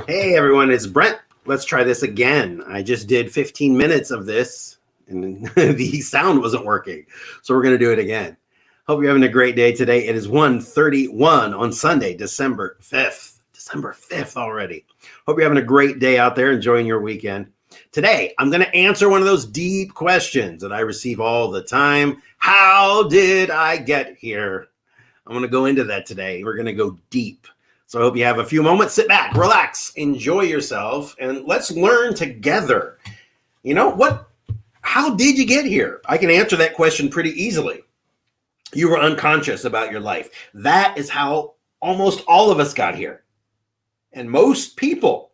Hey everyone, it's Brent. Let's try this again. I just did 15 minutes of this and the sound wasn't working. So we're going to do it again. Hope you're having a great day today. It is 1:31 on Sunday, December 5th. December 5th already. Hope you're having a great day out there, enjoying your weekend. Today, I'm going to answer one of those deep questions that I receive all the time. How did I get here? I'm going to go into that today. We're going to go deep. So I hope you have a few moments. Sit back, relax, enjoy yourself, and let's learn together. You know what? How did you get here? I can answer that question pretty easily. You were unconscious about your life. That is how almost all of us got here. And most people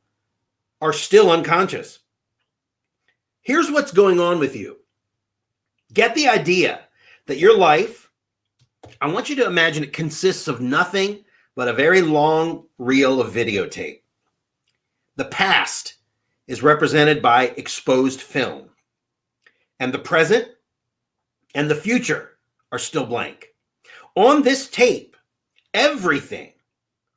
are still unconscious. Here's what's going on with you. Get the idea that your life, I want you to imagine it consists of nothing but a very long reel of videotape. The past is represented by exposed film, and the present and the future are still blank. On this tape, everything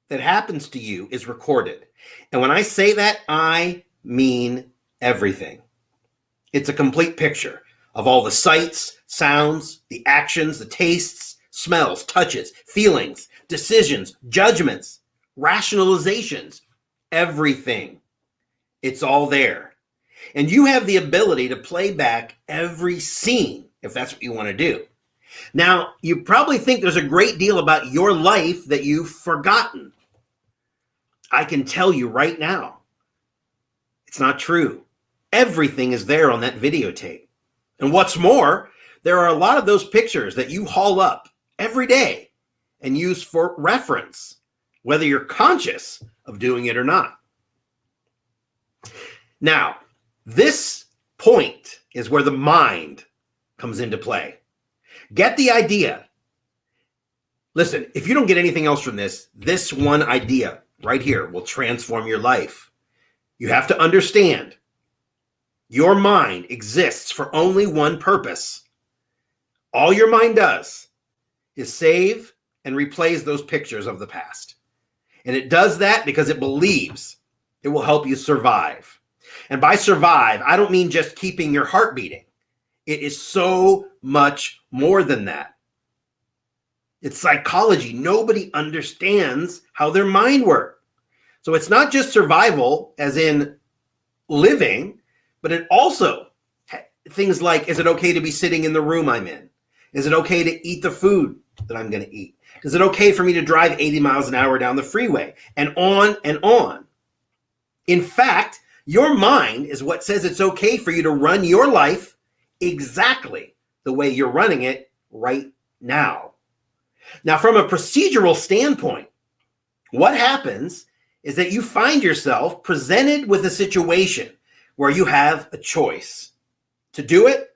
that happens to you is recorded. And when I say that, I mean everything. It's a complete picture of all the sights, sounds, the actions, the tastes, smells, touches, feelings, decisions, judgments, rationalizations, everything. It's all there. And you have the ability to play back every scene if that's what you want to do. Now, you probably think there's a great deal about your life that you've forgotten. I can tell you right now, it's not true. Everything is there on that videotape. And what's more, there are a lot of those pictures that you haul up every day and use for reference, whether you're conscious of doing it or not. Now, this point is where the mind comes into play. Get the idea. Listen, if you don't get anything else from this one idea right here will transform your life. You have to understand your mind exists for only one purpose. All your mind does is save and replays those pictures of the past. And it does that because it believes it will help you survive. And by survive, I don't mean just keeping your heart beating. It is so much more than that. It's psychology. Nobody understands how their mind works. So it's not just survival as in living, but it also things like, is it okay to be sitting in the room I'm in? Is it okay to eat the food that I'm going to eat? Is it okay for me to drive 80 miles an hour down the freeway? And on and on. In fact, your mind is what says it's okay for you to run your life exactly the way you're running it right now. Now, from a procedural standpoint, what happens is that you find yourself presented with a situation where you have a choice to do it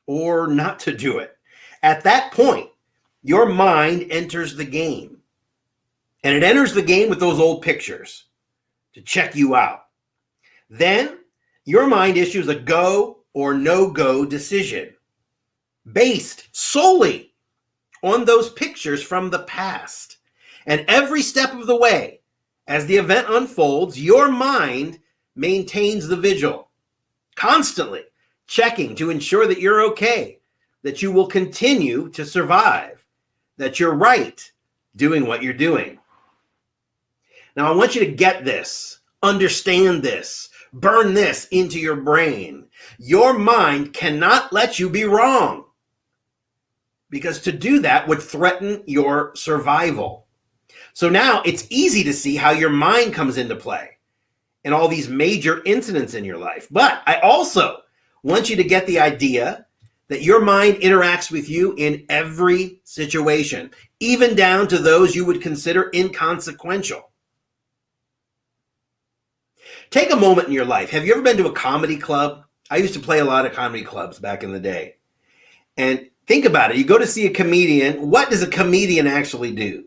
or not to do it. At that point, your mind enters the game. And it enters the game with those old pictures to check you out. Then your mind issues a go or no-go decision based solely on those pictures from the past. And every step of the way, as the event unfolds, your mind maintains the vigil, constantly checking to ensure that you're okay, that you will continue to survive, that you're right doing what you're doing. Now, I want you to get this, understand this, burn this into your brain. Your mind cannot let you be wrong, because to do that would threaten your survival. So now it's easy to see how your mind comes into play. and all these major incidents in your life. But I also want you to get the idea that your mind interacts with you in every situation, even down to those you would consider inconsequential. Take a moment in your life. Have you ever been to a comedy club? I used to play a lot of comedy clubs back in the day. And think about it. You go to see a comedian. What does a comedian actually do?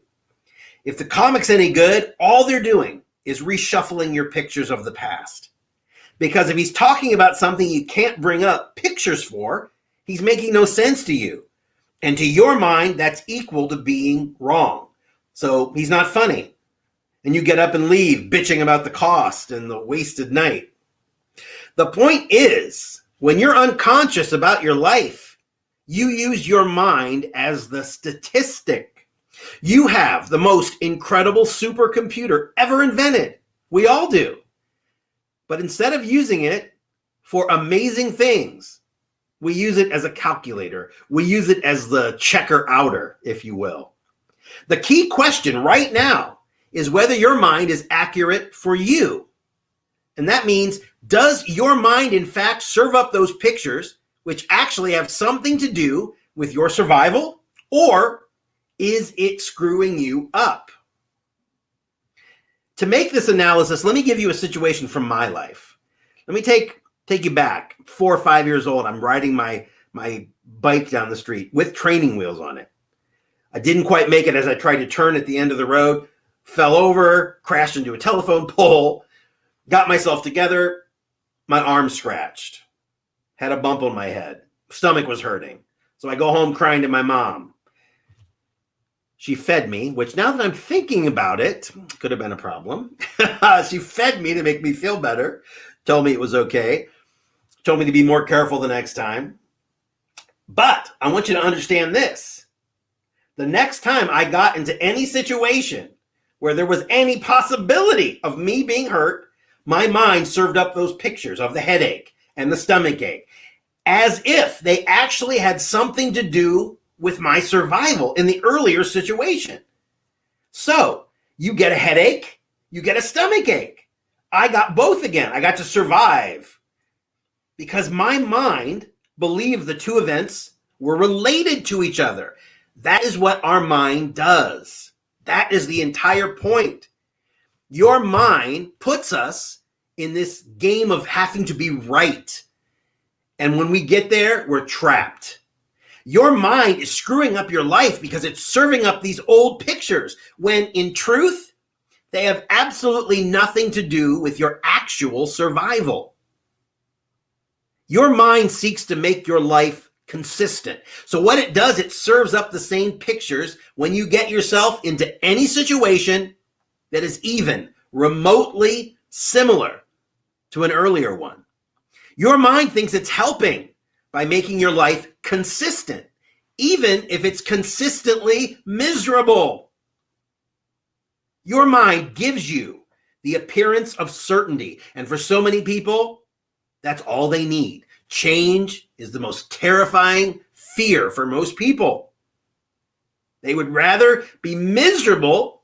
If the comic's any good, all they're doing is reshuffling your pictures of the past. Because if he's talking about something you can't bring up pictures for, he's making no sense to you. And to your mind, that's equal to being wrong. So he's not funny. And you get up and leave, bitching about the cost and the wasted night. The point is, when you're unconscious about your life, you use your mind as the statistic. You have the most incredible supercomputer ever invented. We all do. But instead of using it for amazing things, we use it as a calculator. We use it as the checker outer, if you will. The key question right now is whether your mind is accurate for you. And that means, does your mind in fact serve up those pictures which actually have something to do with your survival, or is it screwing you up? To make this analysis, let me give you a situation from my life. Let me take you back 4 or 5 years old. I'm riding my bike down the street with training wheels on it. I didn't quite make it as I tried to turn at the end of the road, fell over, crashed into a telephone pole, got myself together, my arm scratched, had a bump on my head, stomach was hurting. So I go home crying to my mom. She fed me, which now that I'm thinking about it, could have been a problem. She fed me to make me feel better, told me it was okay, told me to be more careful the next time. But I want you to understand this. The next time I got into any situation where there was any possibility of me being hurt, my mind served up those pictures of the headache and the stomach ache as if they actually had something to do with my survival in the earlier situation. So you get a headache, you get a stomach ache. I got both again. I got to survive because my mind believed the two events were related to each other. That is what our mind does. That is the entire point. Your mind puts us in this game of having to be right. And when we get there, we're trapped. Your mind is screwing up your life because it's serving up these old pictures when in truth, they have absolutely nothing to do with your actual survival. Your mind seeks to make your life consistent. So what it does, it serves up the same pictures when you get yourself into any situation that is even remotely similar to an earlier one. Your mind thinks it's helping by making your life consistent, even if it's consistently miserable. Your mind gives you the appearance of certainty. And for so many people, that's all they need. Change is the most terrifying fear for most people. They would rather be miserable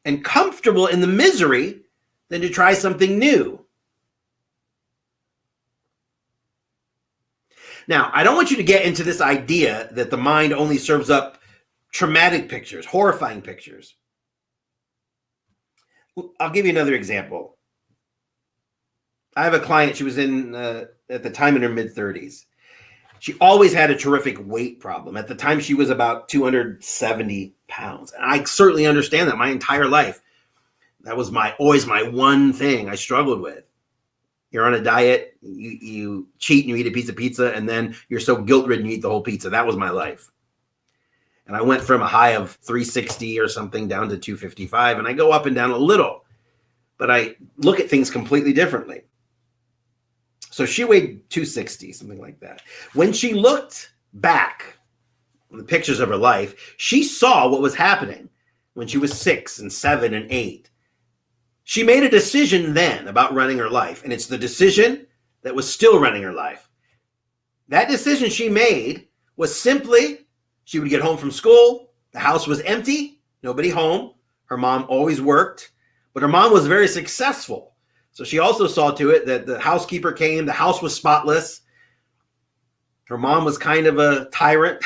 and comfortable in the misery than to try something new. Now, I don't want you to get into this idea that the mind only serves up traumatic pictures, horrifying pictures. I'll give you another example. I have a client, she was at the time in her mid-30s. She always had a terrific weight problem. At the time, she was about 270 pounds. And I certainly understand that my entire life. That was always my one thing I struggled with. You're on a diet, you cheat and you eat a piece of pizza, and then you're so guilt-ridden you eat the whole pizza. That was my life. And I went from a high of 360 or something down to 255, and I go up and down a little. But I look at things completely differently. So she weighed 260, something like that. When she looked back on the pictures of her life, she saw what was happening when she was 6 and 7 and 8. She made a decision then about running her life, and it's the decision that was still running her life. That decision she made was simply she would get home from school, the house was empty, nobody home. Her mom always worked, but her mom was very successful. So she also saw to it that the housekeeper came, the house was spotless. Her mom was kind of a tyrant.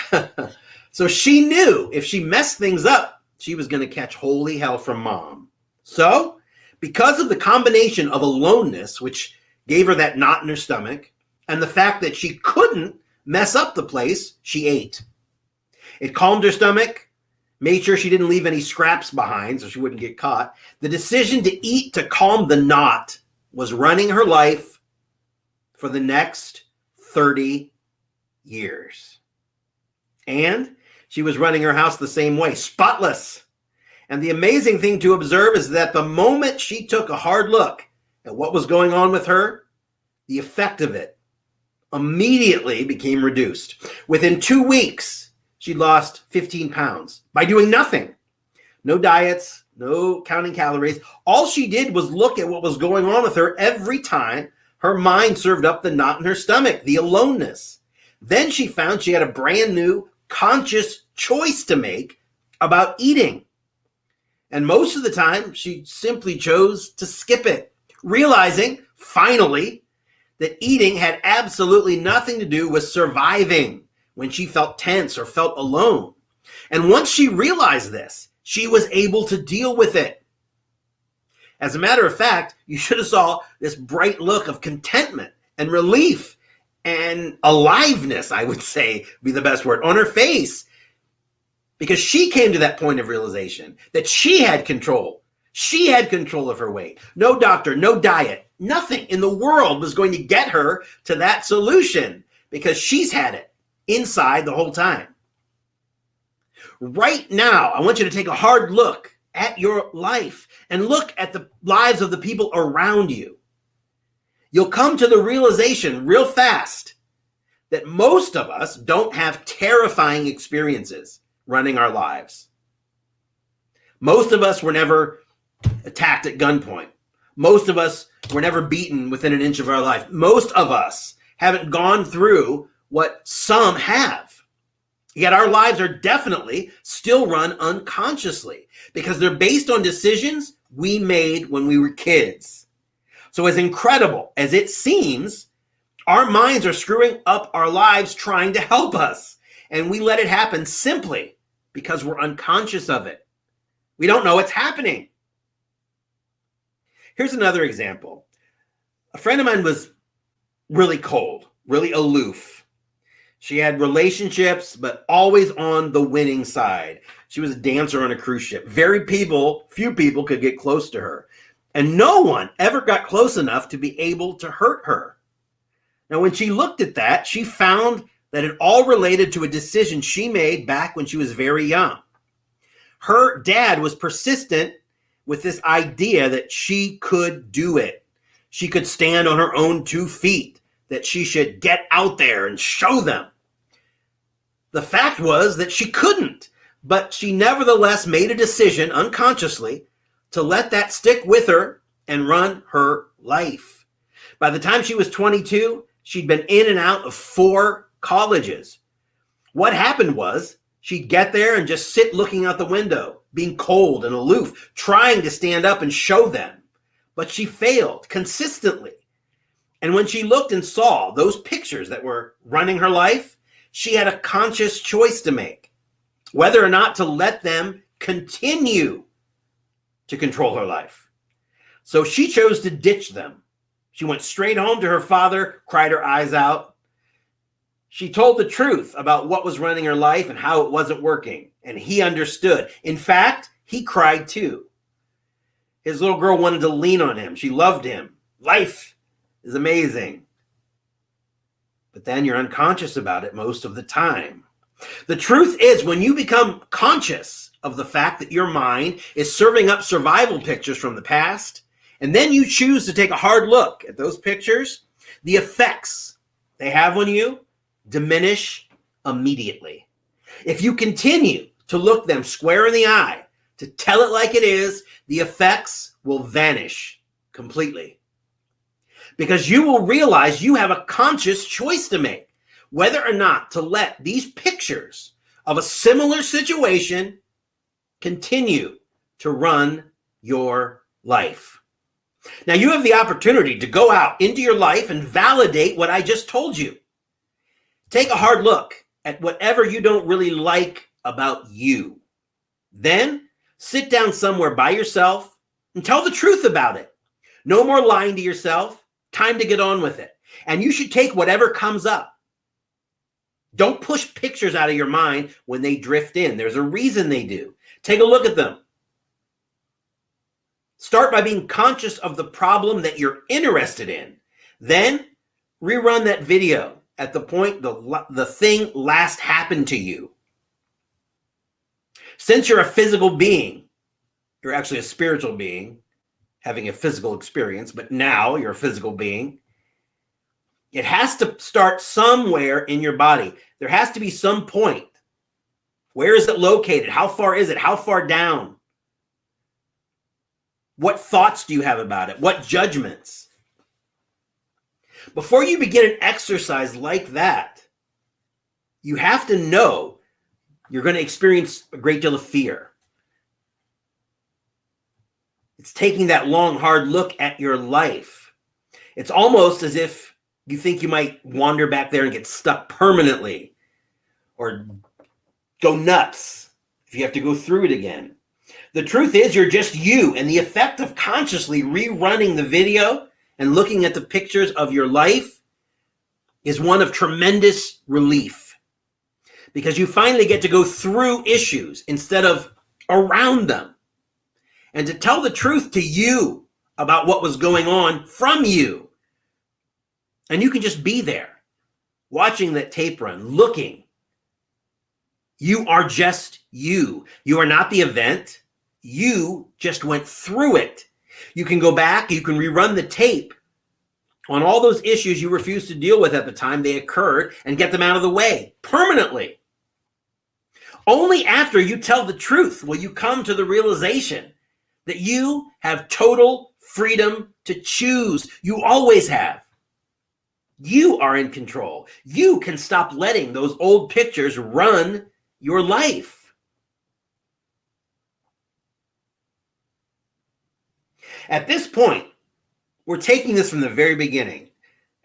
So she knew if she messed things up, she was going to catch holy hell from mom. So because of the combination of aloneness, which gave her that knot in her stomach, and the fact that she couldn't mess up the place, she ate. It calmed her stomach, made sure she didn't leave any scraps behind so she wouldn't get caught. The decision to eat to calm the knot was running her life for the next 30 years. And she was running her house the same way, spotless. And the amazing thing to observe is that the moment she took a hard look at what was going on with her, the effect of it immediately became reduced. Within 2 weeks, she lost 15 pounds by doing nothing. No diets, no counting calories. All she did was look at what was going on with her every time her mind served up the knot in her stomach, the aloneness. Then she found she had a brand new conscious choice to make about eating. And most of the time, she simply chose to skip it, realizing, finally, that eating had absolutely nothing to do with surviving when she felt tense or felt alone. And once she realized this, she was able to deal with it. As a matter of fact, you should have saw this bright look of contentment and relief and aliveness, I would say be the best word, on her face, because she came to that point of realization that she had control. She had control of her weight. No doctor, no diet, nothing in the world was going to get her to that solution because she's had it inside the whole time. Right now, I want you to take a hard look at your life and look at the lives of the people around you. You'll come to the realization real fast that most of us don't have terrifying experiences running our lives. Most of us were never attacked at gunpoint. Most of us were never beaten within an inch of our life. Most of us haven't gone through what some have. Yet our lives are definitely still run unconsciously because they're based on decisions we made when we were kids. So as incredible as it seems, our minds are screwing up our lives trying to help us. And we let it happen simply because we're unconscious of it. We don't know it's happening. Here's another example. A friend of mine was really cold, really aloof. She had relationships, but always on the winning side. She was a dancer on a cruise ship. Few people could get close to her. And no one ever got close enough to be able to hurt her. Now, when she looked at that, she found that it all related to a decision she made back when she was very young. Her dad was persistent with this idea that she could do it. She could stand on her own 2 feet, that she should get out there and show them. The fact was that she couldn't, but she nevertheless made a decision unconsciously to let that stick with her and run her life. By the time she was 22, she'd been in and out of 4 colleges. What happened was she'd get there and just sit looking out the window, being cold and aloof, trying to stand up and show them. But she failed consistently. And when she looked and saw those pictures that were running her life, she had a conscious choice to make, whether or not to let them continue to control her life. So she chose to ditch them. She went straight home to her father, cried her eyes out. She told the truth about what was running her life and how it wasn't working, and he understood. In fact, he cried too. His little girl wanted to lean on him. She loved him. Life is amazing. But then you're unconscious about it most of the time. The truth is, when you become conscious of the fact that your mind is serving up survival pictures from the past, and then you choose to take a hard look at those pictures, the effects they have on you diminish immediately. If you continue to look them square in the eye, to tell it like it is, the effects will vanish completely. Because you will realize you have a conscious choice to make, whether or not to let these pictures of a similar situation continue to run your life. Now you have the opportunity to go out into your life and validate what I just told you. Take a hard look at whatever you don't really like about you. Then sit down somewhere by yourself and tell the truth about it. No more lying to yourself. Time to get on with it. And you should take whatever comes up. Don't push pictures out of your mind when they drift in. There's a reason they do. Take a look at them. Start by being conscious of the problem that you're interested in. Then rerun that video at the point the thing last happened to you. Since you're a physical being, you're actually a spiritual being having a physical experience, but now you're a physical being. It has to start somewhere in your body. There has to be some point. Where is it located? How far is it? How far down? What thoughts do you have about it? What judgments? Before you begin an exercise like that, you have to know you're going to experience a great deal of fear. It's taking that long, hard look at your life. It's almost as if you think you might wander back there and get stuck permanently or go nuts if you have to go through it again. The truth is you're just you, and the effect of consciously rerunning the video and looking at the pictures of your life is one of tremendous relief, because you finally get to go through issues instead of around them, and to tell the truth to you about what was going on from you. And you can just be there, watching that tape run, looking. You are just you. You are not the event. You just went through it. You can go back, you can rerun the tape on all those issues you refused to deal with at the time they occurred and get them out of the way permanently. Only after you tell the truth will you come to the realization that you have total freedom to choose. You always have. You are in control. You can stop letting those old pictures run your life. At this point, we're taking this from the very beginning,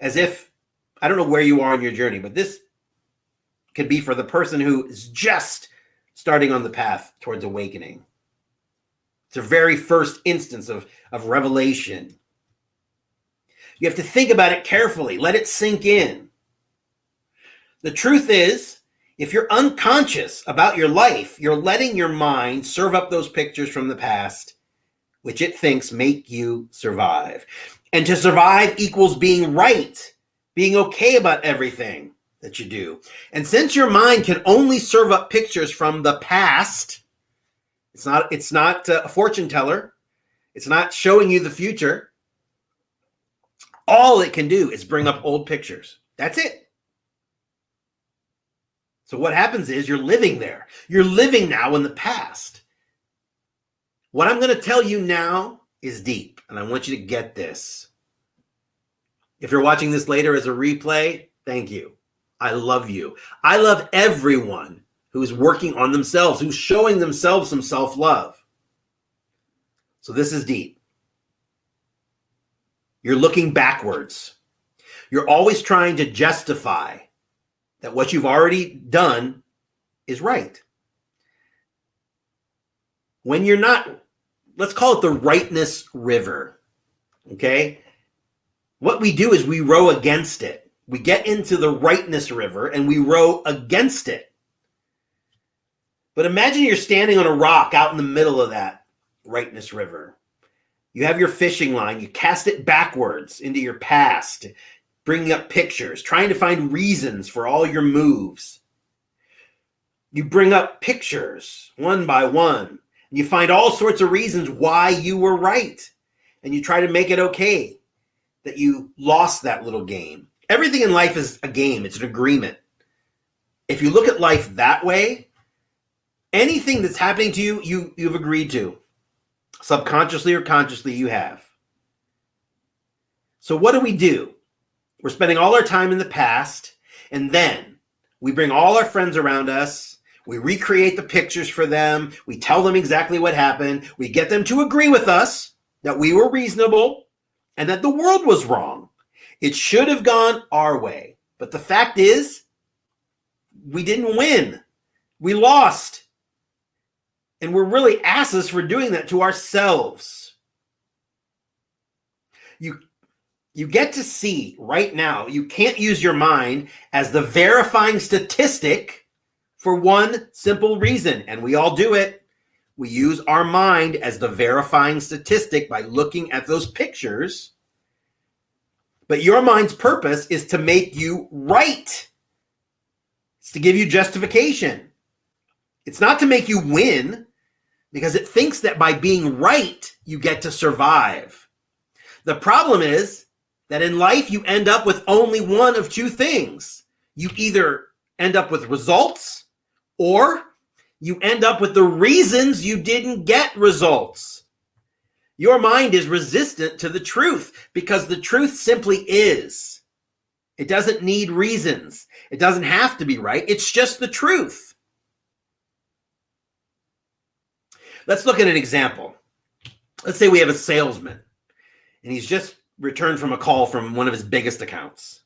as if, I don't know where you are on your journey, but this could be for the person who is just starting on the path towards awakening. It's a very first instance of revelation. You have to think about it carefully. Let it sink in. The truth is, if you're unconscious about your life, you're letting your mind serve up those pictures from the past, which it thinks make you survive. And to survive equals being right, being okay about everything that you do. And since your mind can only serve up pictures from the past, it's not a fortune teller. It's not showing you the future. All it can do is bring up old pictures. That's it. So what happens is you're living there. You're living now in the past. What I'm going to tell you now is deep, and I want you to get this. If you're watching this later as a replay, thank you. I love you. I love everyone who's working on themselves, who's showing themselves some self-love. So this is deep. You're looking backwards. You're always trying to justify that what you've already done is right. When you're not, let's call it the rightness river, okay? What we do is we row against it. We get into the rightness river and we row against it. But imagine you're standing on a rock out in the middle of that rightness river. You have your fishing line, you cast it backwards into your past, bringing up pictures, trying to find reasons for all your moves. You bring up pictures one by one. You find all sorts of reasons why you were right. And you try to make it okay that you lost that little game. Everything in life is a game. It's an agreement. If you look at life that way, anything that's happening to you, you've agreed to. Subconsciously or consciously, you have. So what do? We're spending all our time in the past, and then we bring all our friends around us. We recreate the pictures for them. We tell them exactly what happened. We get them to agree with us that we were reasonable, and that the world was wrong. It should have gone our way. But the fact is, we didn't win. We lost. And we're really asses for doing that to ourselves. You get to see right now, you can't use your mind as the verifying statistic for one simple reason, and we all do it. We use our mind as the verifying statistic by looking at those pictures. But your mind's purpose is to make you right. It's to give you justification. It's not to make you win, because it thinks that by being right, you get to survive. The problem is that in life, you end up with only one of two things. You either end up with results, or you end up with the reasons you didn't get results. Your mind is resistant to the truth because the truth simply is. It doesn't need reasons. It doesn't have to be right. It's just the truth. Let's look at an example. Let's say we have a salesman, and he's just returned from a call from one of his biggest accounts.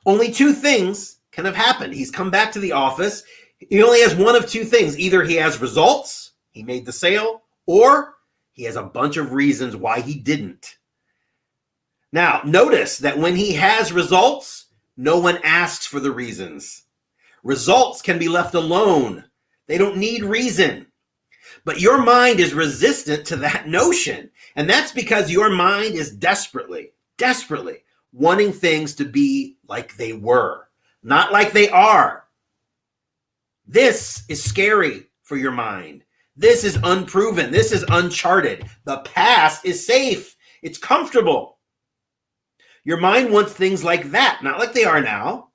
Only two things can have happened. He's come back to the office. He only has one of two things. Either he has results, he made the sale, or he has a bunch of reasons why he didn't. Now, notice that when he has results, no one asks for the reasons. Results can be left alone. They don't need reason. But your mind is resistant to that notion. And that's because your mind is desperately wanting things to be like they were, not like they are. This is scary for your mind. This is unproven. This is uncharted. The past is safe. It's comfortable. Your mind wants things like that, not like they are now.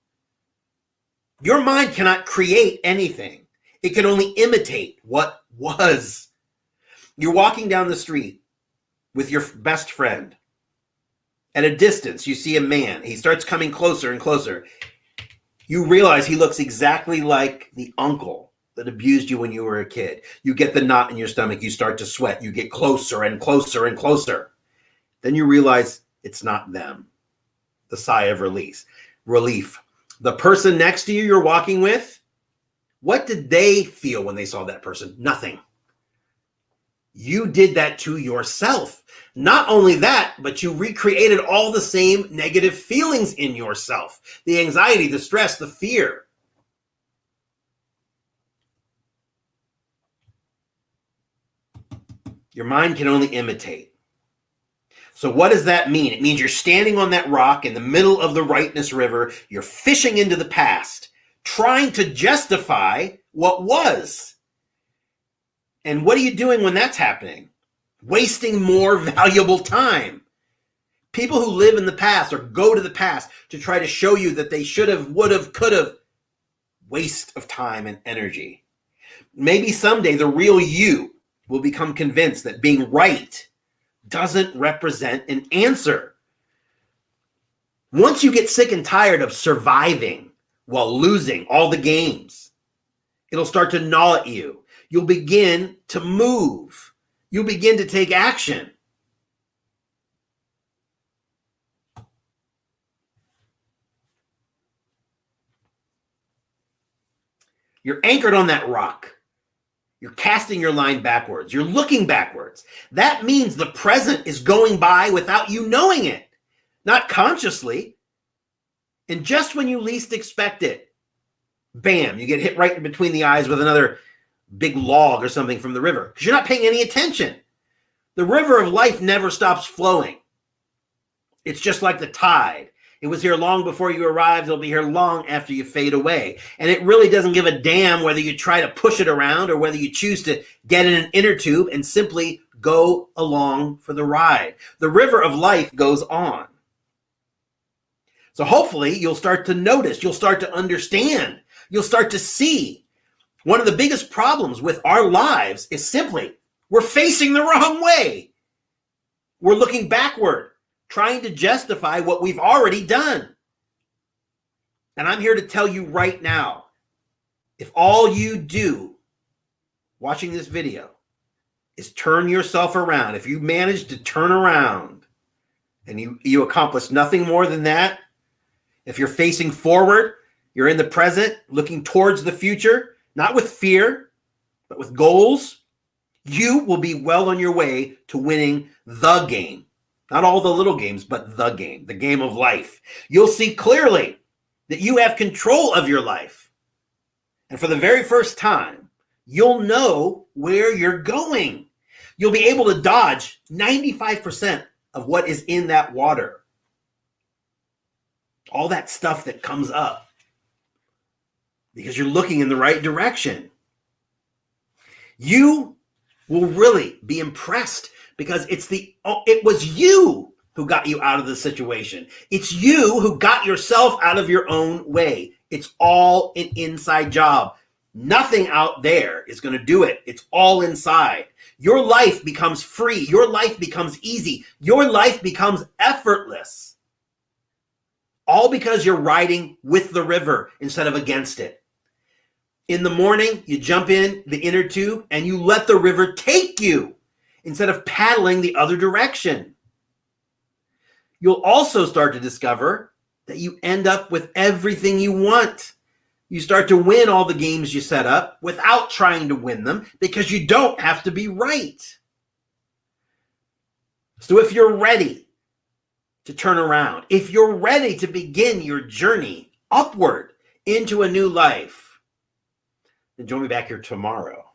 Your mind cannot create anything. It can only imitate what was. You're walking down the street with your best friend. At a distance, you see a man. He starts coming closer and closer. You realize he looks exactly like the uncle that abused you when you were a kid. You get the knot in your stomach. You start to sweat. You get closer and closer and closer. Then you realize it's not them. The sigh of relief. The person next to you you're walking with, what did they feel when they saw that person? Nothing. You did that to yourself. Not only that, but you recreated all the same negative feelings in yourself. The anxiety, the stress, the fear. Your mind can only imitate. So what does that mean? It means you're standing on that rock in the middle of the rightness river. You're fishing into the past, trying to justify what was. And what are you doing when that's happening? Wasting more valuable time. People who live in the past or go to the past to try to show you that they should have, would have, could have. Waste of time and energy. Maybe someday the real you will become convinced that being right doesn't represent an answer. Once you get sick and tired of surviving while losing all the games, it'll start to gnaw at you. You'll begin to move. You'll begin to take action. You're anchored on that rock. You're casting your line backwards. You're looking backwards. That means the present is going by without you knowing it, not consciously. And just when you least expect it, bam, you get hit right in between the eyes with another big log or something from the river because you're not paying any attention. The river of life never stops flowing. It's just like the tide. It was here long before you arrived. It'll be here long after you fade away. And it really doesn't give a damn whether you try to push it around or whether you choose to get in an inner tube and simply go along for the ride. The river of life goes on. So hopefully you'll start to notice, you'll start to understand, you'll start to see. One of the biggest problems with our lives is simply we're facing the wrong way. We're looking backward, trying to justify what we've already done. And I'm here to tell you right now, if all you do watching this video is turn yourself around, if you manage to turn around and you accomplish nothing more than that, if you're facing forward, you're in the present, looking towards the future, not with fear, but with goals, you will be well on your way to winning the game. Not all the little games, but the game of life. You'll see clearly that you have control of your life. And for the very first time, you'll know where you're going. You'll be able to dodge 95% of what is in that water. All that stuff that comes up. Because you're looking in the right direction. You will really be impressed because it was you who got you out of the situation. It's you who got yourself out of your own way. It's all an inside job. Nothing out there is going to do it. It's all inside. Your life becomes free. Your life becomes easy. Your life becomes effortless. All because you're riding with the river instead of against it. In the morning, you jump in the inner tube and you let the river take you instead of paddling the other direction. You'll also start to discover that you end up with everything you want. You start to win all the games you set up without trying to win them because you don't have to be right. So if you're ready to turn around, if you're ready to begin your journey upward into a new life, then join me back here tomorrow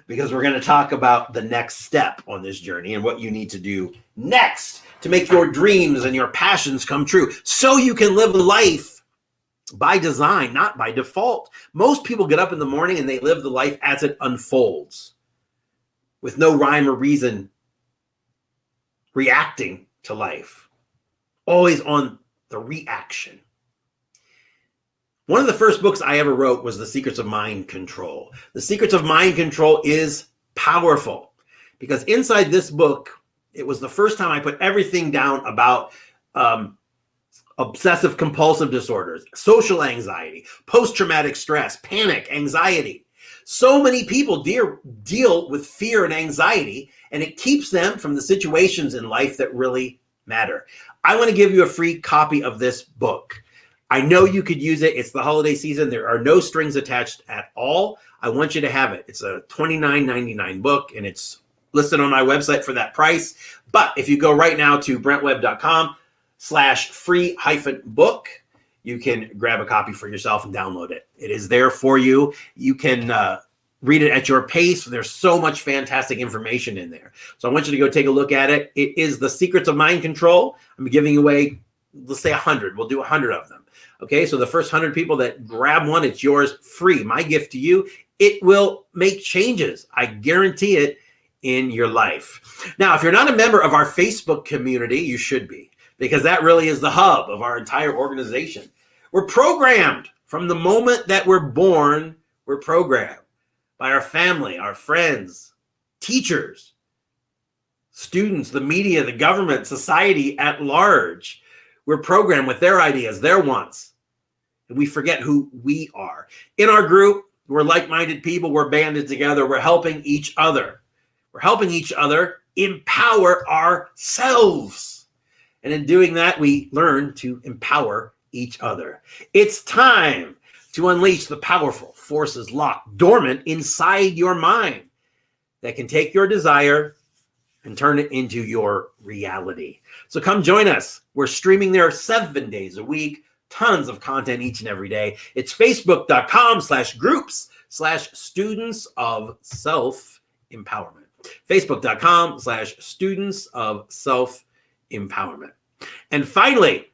because we're going to talk about the next step on this journey and what you need to do next to make your dreams and your passions come true so you can live life by design, not by default. Most people get up in the morning and they live the life as it unfolds with no rhyme or reason, reacting to life, always on the reaction. One of the first books I ever wrote was The Secrets of Mind Control. The Secrets of Mind Control is powerful because inside this book, it was the first time I put everything down about obsessive compulsive disorders, social anxiety, post-traumatic stress, panic, anxiety. So many people deal with fear and anxiety, and it keeps them from the situations in life that really matter. I want to give you a free copy of this book. I know you could use it. It's the holiday season. There are no strings attached at all. I want you to have it. It's a $29.99 book, and it's listed on my website for that price. But if you go right now to brentwebb.com/free-book, you can grab a copy for yourself and download it. It is there for you. You can read it at your pace. There's so much fantastic information in there. So I want you to go take a look at it. It is The Secrets of Mind Control. I'm giving away, let's say 100. We'll do 100 of them. Okay, so the first 100 people that grab one, it's yours free. My gift to you, it will make changes. I guarantee it in your life. Now, if you're not a member of our Facebook community, you should be, because that really is the hub of our entire organization. We're programmed from the moment that we're born. We're programmed by our family, our friends, teachers, students, the media, the government, society at large. We're programmed with their ideas, their wants. And we forget who we are. In our group, we're like-minded people. We're banded together. We're helping each other. We're helping each other empower ourselves. And in doing that, we learn to empower each other. It's time to unleash the powerful forces locked dormant inside your mind that can take your desire and turn it into your reality. So come join us. We're streaming there 7 days a week, tons of content each and every day. It's facebook.com/groups/students of self-empowerment. Facebook.com/students of self-empowerment. And finally,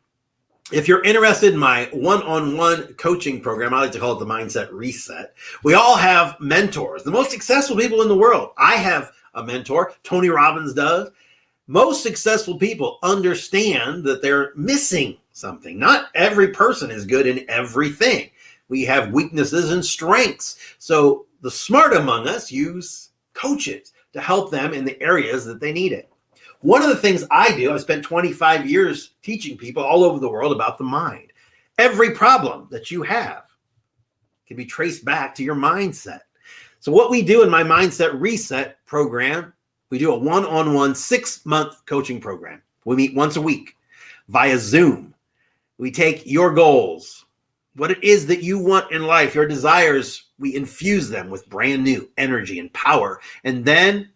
if you're interested in my one-on-one coaching program, I like to call it the Mindset Reset. We all have mentors, the most successful people in the world. I have a mentor, Tony Robbins does. Most successful people understand that they're missing something. Not every person is good in everything. We have weaknesses and strengths. So the smart among us use coaches to help them in the areas that they need it. One of the things I do, I spent 25 years teaching people all over the world about the mind. Every problem that you have can be traced back to your mindset. So what we do in my Mindset Reset program, we do a one-on-one 6-month coaching program. We meet once a week. via Zoom. We take your goals, what it is that you want in life, your desires, we infuse them with brand new energy and power. And then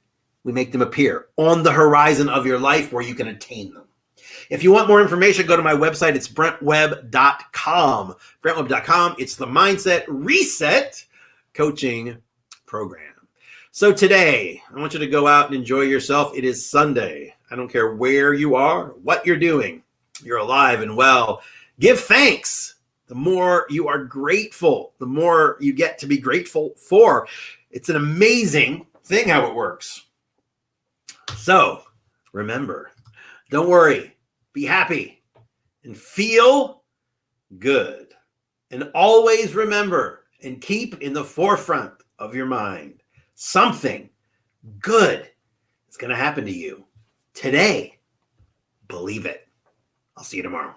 we make them appear on the horizon of your life where you can attain them. If you want more information, go to my website. It's brentwebb.com. Brentwebb.com. It's the Mindset Reset Coaching Program. So today, I want you to go out and enjoy yourself. It is Sunday. I don't care where you are, what you're doing. You're alive and well. Give thanks. The more you are grateful, the more you get to be grateful for. It's an amazing thing how it works. So remember, don't worry, be happy and feel good. And always remember and keep in the forefront of your mind, something good is going to happen to you today. Believe it. I'll see you tomorrow.